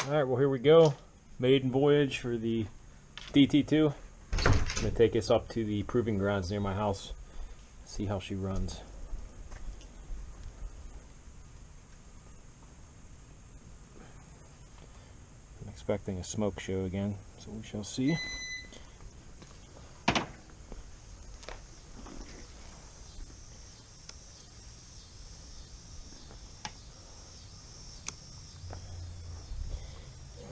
Alright, well here we go. Maiden voyage for the DT2. I'm going to take this up to the proving grounds near my house. See how she runs. I'm expecting a smoke show again, so we shall see.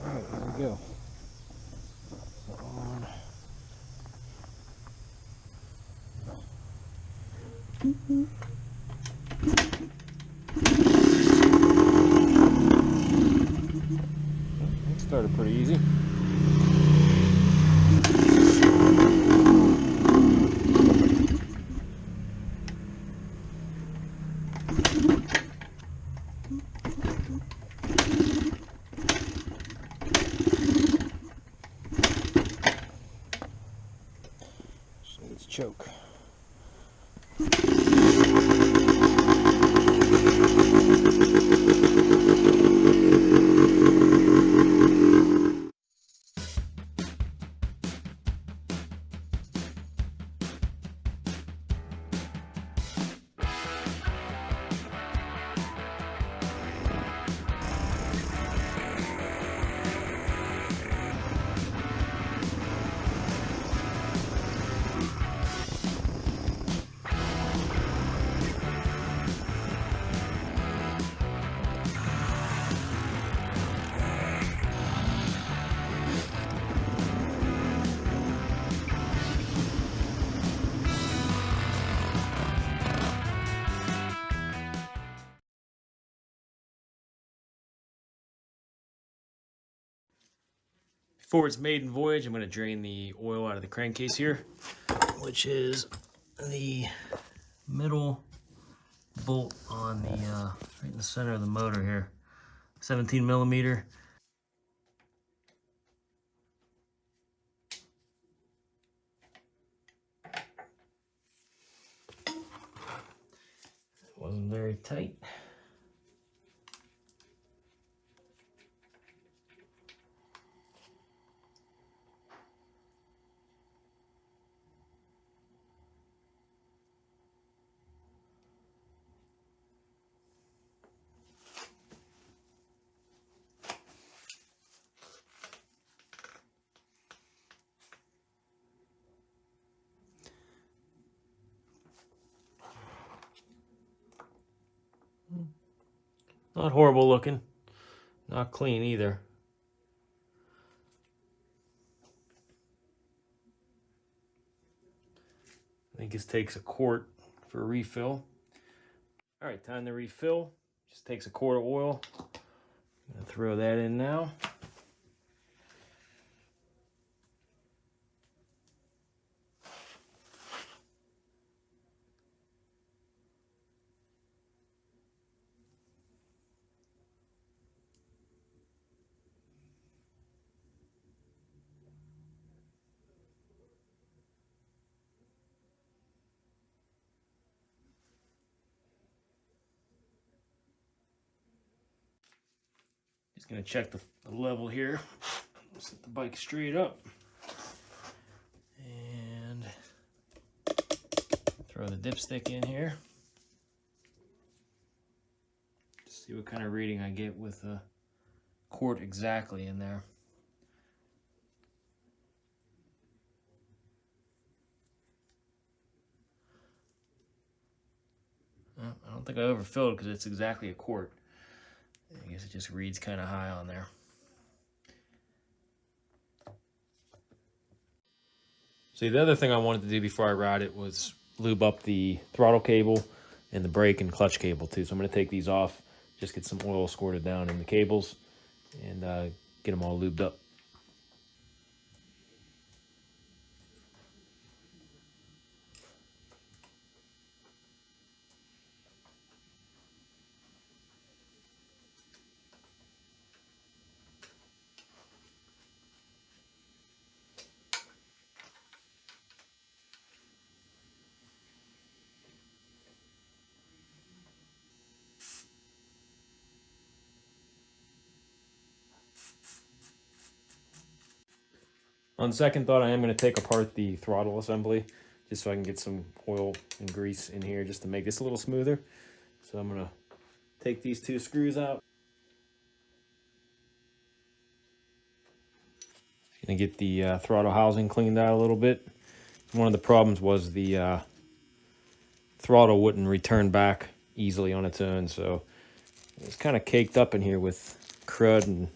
Alright, here we go. On. That started pretty easy. So let's choke. For its maiden voyage, I'm going to drain the oil out of the crankcase here, which is the middle bolt on the right in the center of the motor here, 17 millimeter. It wasn't very tight. Not horrible looking, not clean either. I think this takes a quart for a refill. All right, time to refill. Just takes a quart of oil. I'm gonna throw that in now. Just gonna check the level here. Set the bike straight up. And throw the dipstick in here. Just see what kind of reading I get with a quart exactly in there. I don't think I overfilled because it's exactly a quart. I guess it just reads kind of high on there. See, the other thing I wanted to do before I ride it was lube up the throttle cable and the brake and clutch cable too. So I'm going to take these off, just get some oil squirted down in the cables, and get them all lubed up. On second thought, I am going to take apart the throttle assembly just so I can get some oil and grease in here just to make this a little smoother. So I'm going to take these two screws out. Going to get the throttle housing cleaned out a little bit. One of the problems was the throttle wouldn't return back easily on its own, so it's kind of caked up in here with crud and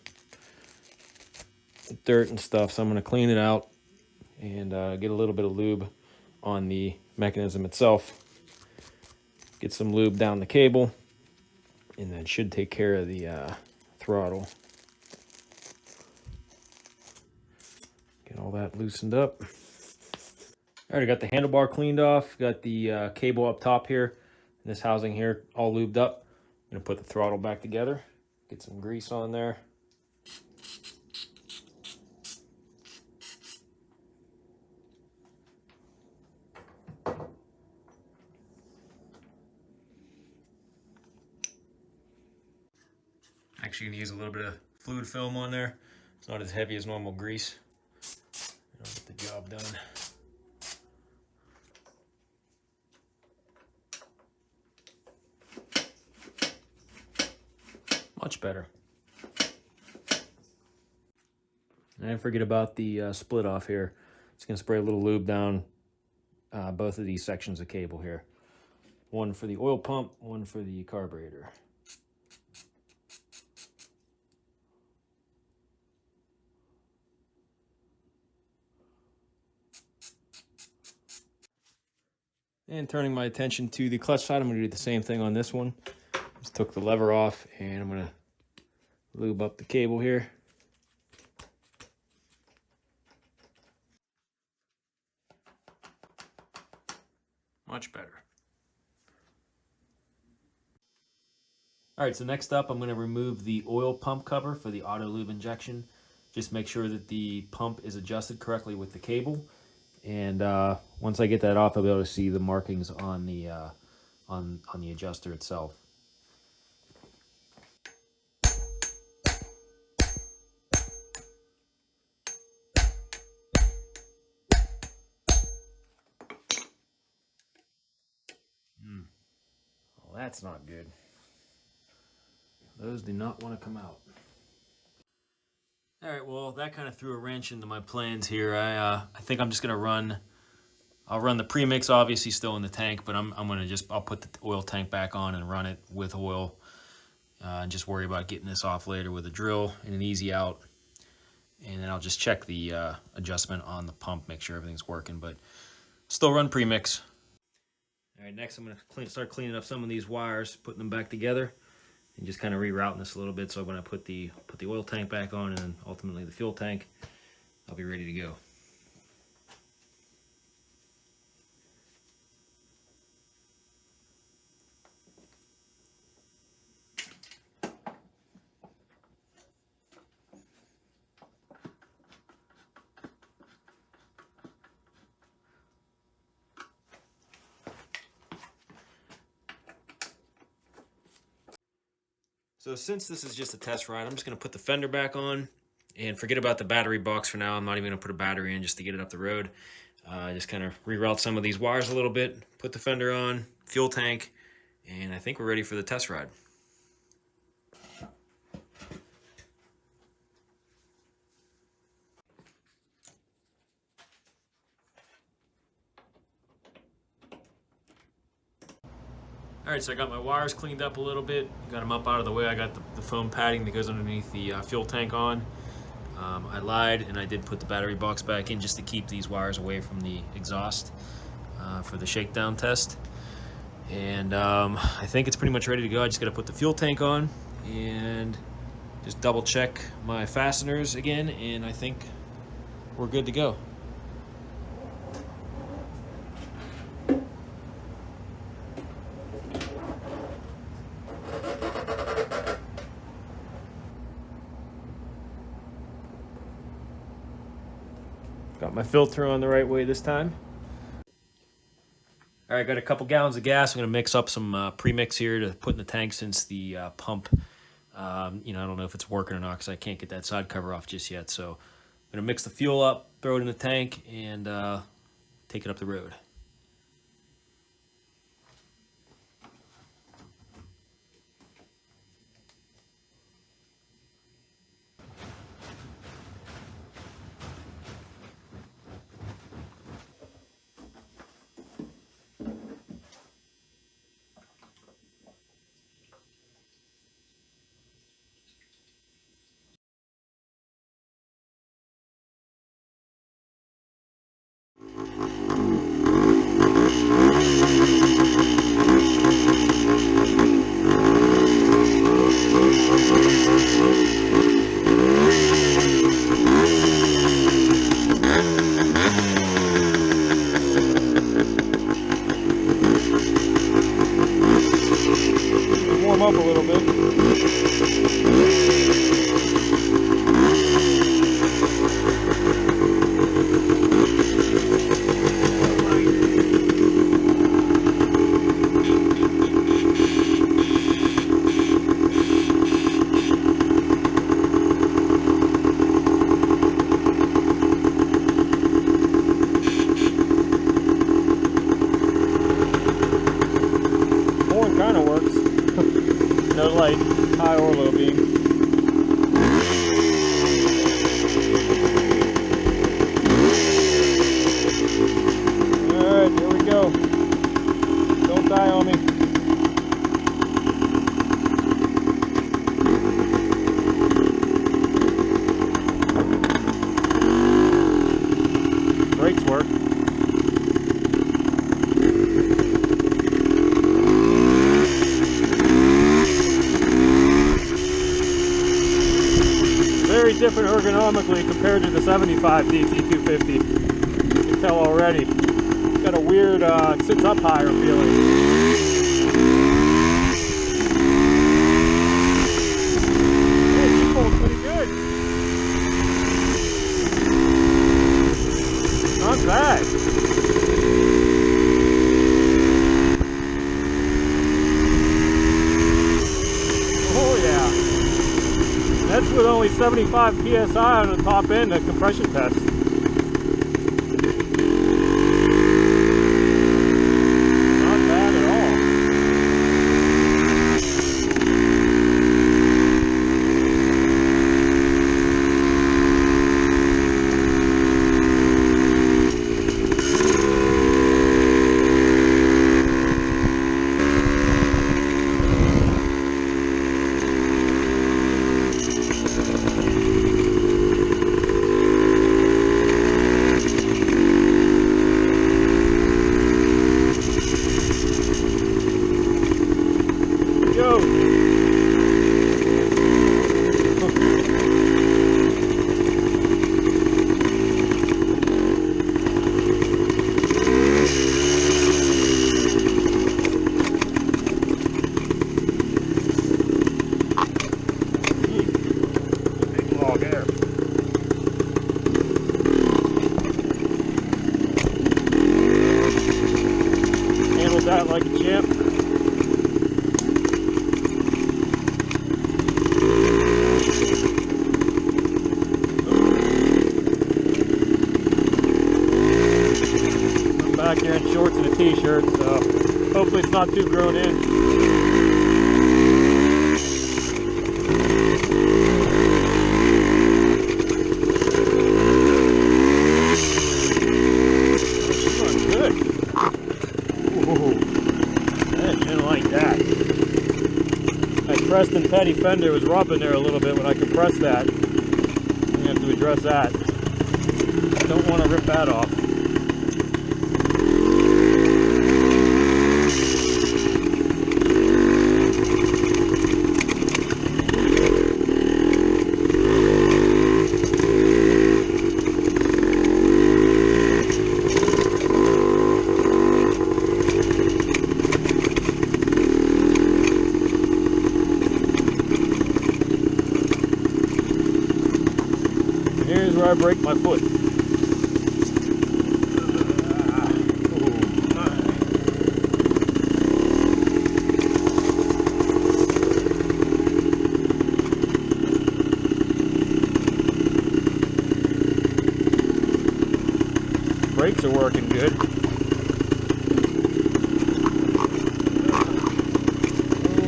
dirt and stuff. So I'm going to clean it out and get a little bit of lube on the mechanism itself. Get some lube down the cable, and that should take care of the throttle. Get all that loosened up. Alright, I got the handlebar cleaned off, got the cable up top here, and this housing here all lubed up. I'm going to put the throttle back together, get some grease on there. Actually going to use a little bit of fluid film on there. It's not as heavy as normal grease. It'll get the job done. Much better. And don't forget about the split off here. It's going to spray a little lube down both of these sections of cable here. One for the oil pump, one for the carburetor. And turning my attention to the clutch side, I'm going to do the same thing on this one. Just took the lever off, and I'm going to lube up the cable here. Much better. All right, so next up, I'm going to remove the oil pump cover for the auto lube injection. Just make sure that the pump is adjusted correctly with the cable. And once I get that off, I'll be able to see the markings on the adjuster itself. Well, that's not good. Those do not want to come out. All right, well, that kind of threw a wrench into my plans here. I think I'm just gonna run. I'll run the premix, obviously still in the tank, but I'll put the oil tank back on and run it with oil, and just worry about getting this off later with a drill and an easy out. And then I'll just check the adjustment on the pump, make sure everything's working, but still run premix. All right, next I'm gonna start cleaning up some of these wires, putting them back together, and just kind of rerouting this a little bit. So when I put the oil tank back on and then ultimately the fuel tank, I'll be ready to go. So since this is just a test ride, I'm just going to put the fender back on and forget about the battery box for now. I'm not even going to put a battery in just to get it up the road. Just kind of reroute some of these wires a little bit, put the fender on, fuel tank, and I think we're ready for the test ride. All right, so I got my wires cleaned up a little bit, got them up out of the way. I got the foam padding that goes underneath the fuel tank on. I lied and I did put the battery box back in just to keep these wires away from the exhaust for the shakedown test. And I think it's pretty much ready to go. I just got to put the fuel tank on and just double check my fasteners again, and I think we're good to go. Got my filter on the right way this time. All right, got a couple gallons of gas. I'm gonna mix up some premix here to put in the tank since the pump, I don't know if it's working or not because I can't get that side cover off just yet. So I'm going to mix the fuel up, throw it in the tank, and take it up the road. Warm up a little bit. Horn kind of works. No light, high or low beam. Alright, here we go. Don't die on me. Brakes work. Very different ergonomically compared to the 75 DT250. You can tell already. It's got a weird, sits up higher feeling. Hey, default's pretty good. Not bad. Oh yeah. That's with only 75 psi on the top end at compression test. Not bad at all. That like a champ. I'm back here in shorts and a t-shirt, so hopefully it's not too grown in. Preston Petty fender was rubbing there a little bit when I compressed that. I'm going to have to address that. Don't want to rip that off. Here's where I break my foot. brakes are working good. Oh,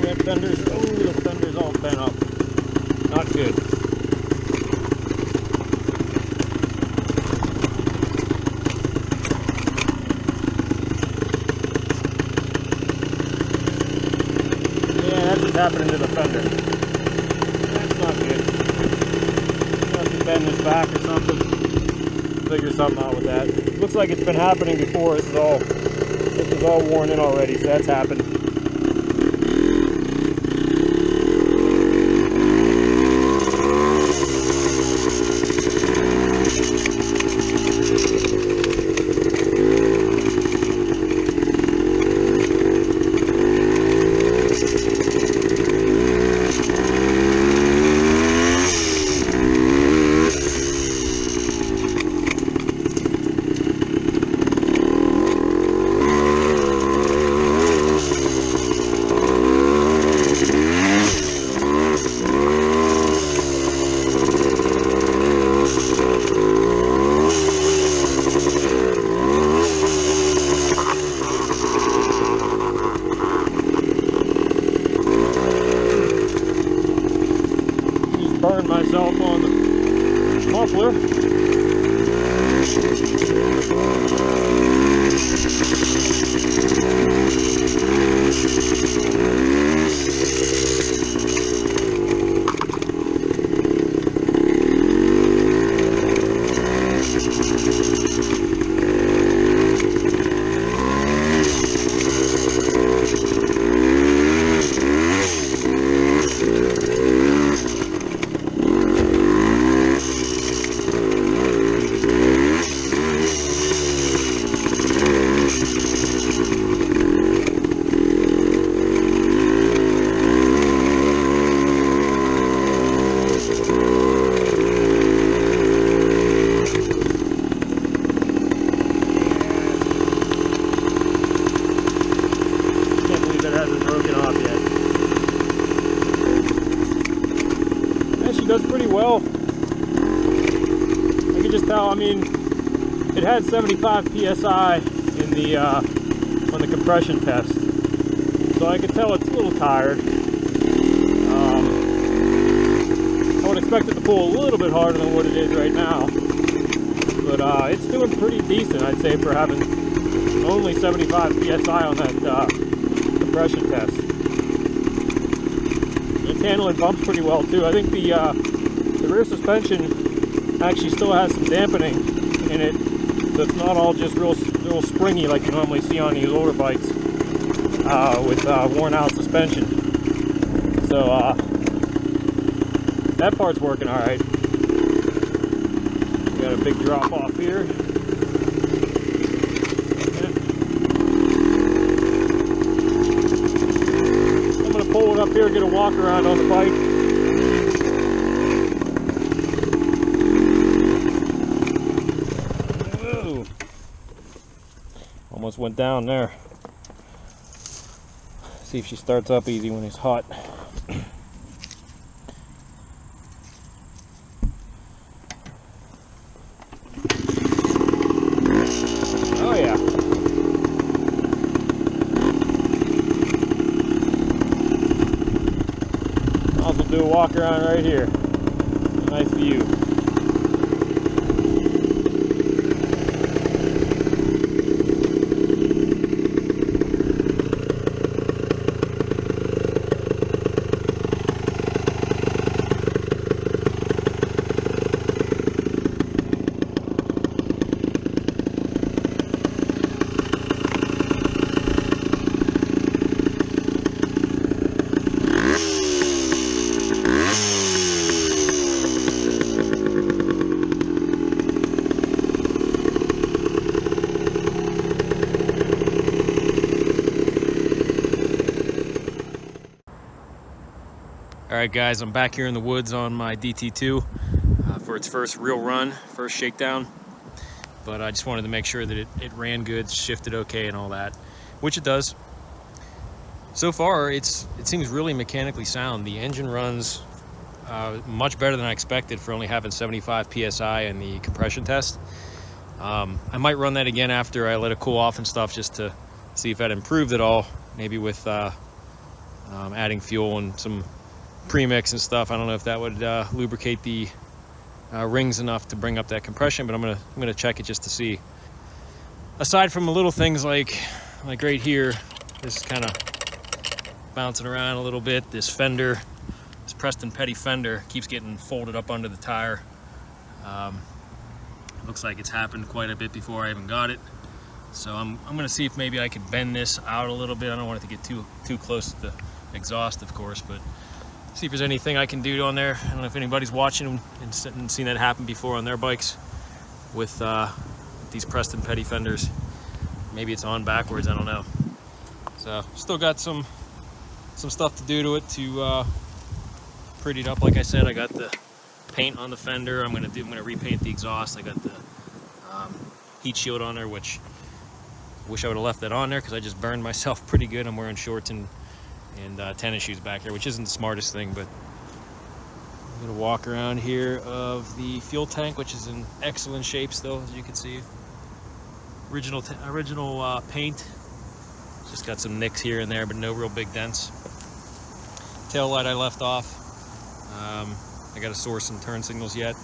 that the fender's all bent up. Not good. Yeah, that's what's happening to the fender. That's not good. Must be bending his back or something. Figure something out with that. Looks like it's been happening before. This is all worn in already, so that's happened. Burn myself on the muffler. Does pretty well. I can just tell. I mean, it had 75 psi in the on the compression test, so I could tell it's a little tired. I would expect it to pull a little bit harder than what it is right now, but it's doing pretty decent, I'd say, for having only 75 psi on that compression test. It's handling bumps pretty well too. I think the rear suspension actually still has some dampening in it, so it's not all just real springy like you normally see on these older bikes with worn out suspension. So that part's working all right. We got a big drop off here. I'm gonna pull it up here, get a walk around on the bike. Whoa. Almost went down there. See if she starts up easy when it's hot. Oh yeah. Also do a walk around right here. Nice view. Alright guys, I'm back here in the woods on my DT2 for its first real run, first shakedown. But I just wanted to make sure that it ran good, shifted okay and all that, which it does. So far, it seems really mechanically sound. The engine runs much better than I expected for only having 75 PSI in the compression test. I might run that again after I let it cool off and stuff, just to see if that improved at all, maybe with adding fuel and some premix and stuff. I don't know if that would lubricate the rings enough to bring up that compression, but I'm gonna check it just to see. Aside from the little things like right here, this is kind of bouncing around a little bit. This fender, this Preston Petty fender, keeps getting folded up under the tire. Looks like it's happened quite a bit before I even got it. So I'm gonna see if maybe I could bend this out a little bit. I don't want it to get too close to the exhaust, of course, but see if there's anything I can do on there. I don't know if anybody's watching and seen that happen before on their bikes with these Preston Petty fenders. Maybe it's on backwards, I don't know. So still got some stuff to do to it to pretty it up. Like I said, I got the paint on the fender. I'm gonna repaint the exhaust. I got the heat shield on there, which I wish I would have left that on there because I just burned myself pretty good. I'm wearing shorts and tennis shoes back here, which isn't the smartest thing, but I'm gonna walk around here of the fuel tank, which is in excellent shape still, as you can see. Original paint. Just got some nicks here and there, but no real big dents. Tail light I left off. I got to source some turn signals yet,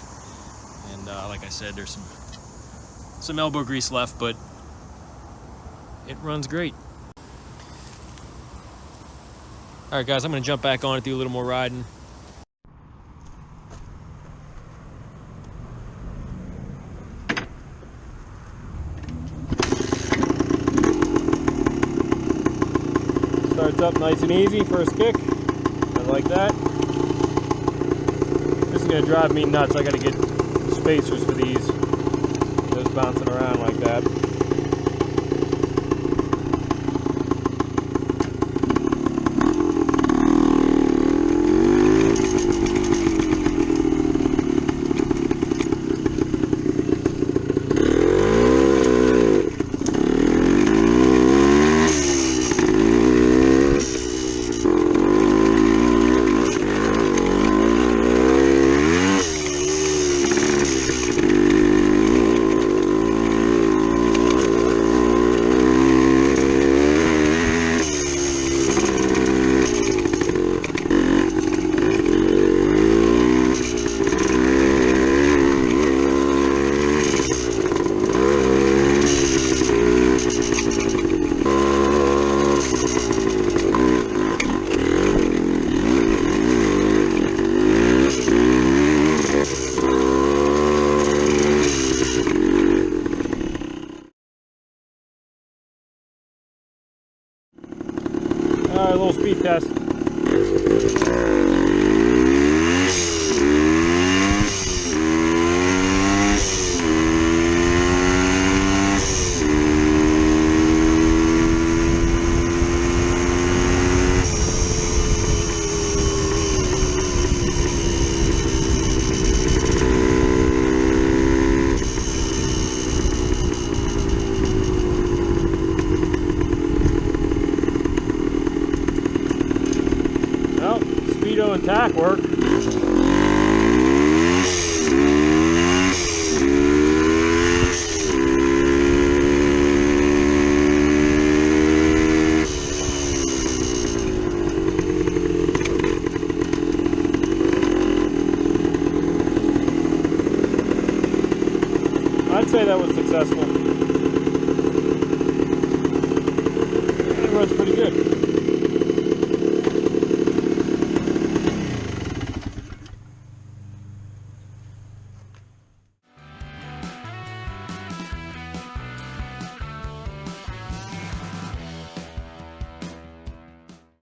and like I said, there's some elbow grease left, but it runs great. All right, guys, I'm gonna jump back on it, do a little more riding. Starts up nice and easy, first kick. I like that. This is gonna drive me nuts. I gotta get spacers for these. Those bouncing around like that. All right, a little speed test. Speedo and tack work. I'd say that was successful. It runs pretty good.